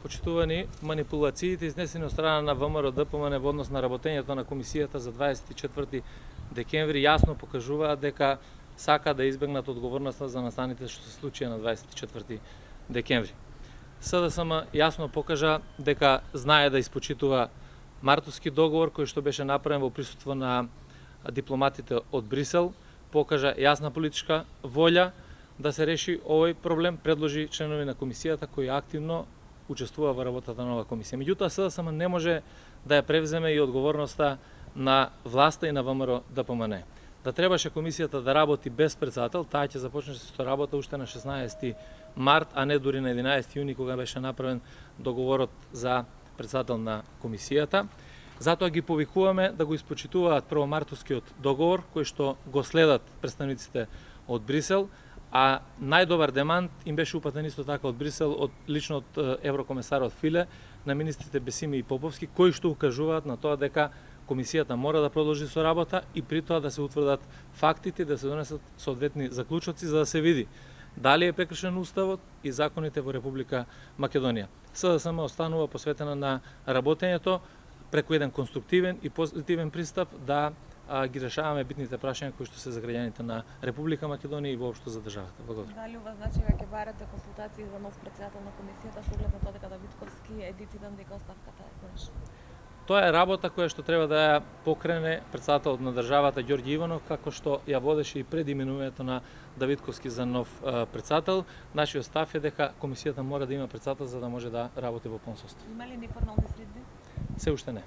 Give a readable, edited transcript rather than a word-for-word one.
почитувани, манипулациите изнесени од страна на ВМРО ДПМН во однос на работењето на комисијата за 24 декември јасно покажуваат дека сака да избегнат одговорноста за настаните што се случија на 24 декември. СДСМ јасно покажа дека знае да испочитува Мартовски договор кој што беше направен во присуство на дипломатите од Брисел, покажа јасна политичка волја да се реши овој проблем, предложи членови на комисијата кои активно учествува во работата на оваа комисија. Меѓутоа СДСМ не може да ја превземе и одговорноста на власта и на ВМРО ДПМН. Да требаше комисијата да работи без председател, таа ќе започне со работа уште на 16 март, а не дури на 11 јуни кога беше направен договорот за председател на комисијата. Затоа ги повикуваме да го испочитуваат прво Мартовскиот договор кој што го следат представниците од Брисел, а најдобар демант им беше упатен исто така од Брисел, лично од еврокомесарот Филе, на министрите Бесими и Поповски, кои што укажуваат на тоа дека комисијата мора да продолжи со работа и при тоа да се утврдат фактите, да се донесат соодветни заклучоци за да се види дали е прекршен уставот и законите во Република Македонија. СДСМ останува посветена на работењето преку еден конструктивен и позитивен пристап да ги решаваме битните прашања кои што се за граѓаните на Република Македонија и воопшто за државата. Благодарам. Дали ова значи дека ќе барате консултации за нов председател на комисијата со оглед на тоа дека Давидковски е дециден дека оставката е конечно? Тоа е работа која што треба да ја покрене председателот на државата Ѓорѓи Иванов, како што ја водеше и пред именувањето на Давидковски за нов председател. Нашиот став е дека комисијата мора да има председател за да може да работи во полн состав. Има ли неформални средби? Се уште не.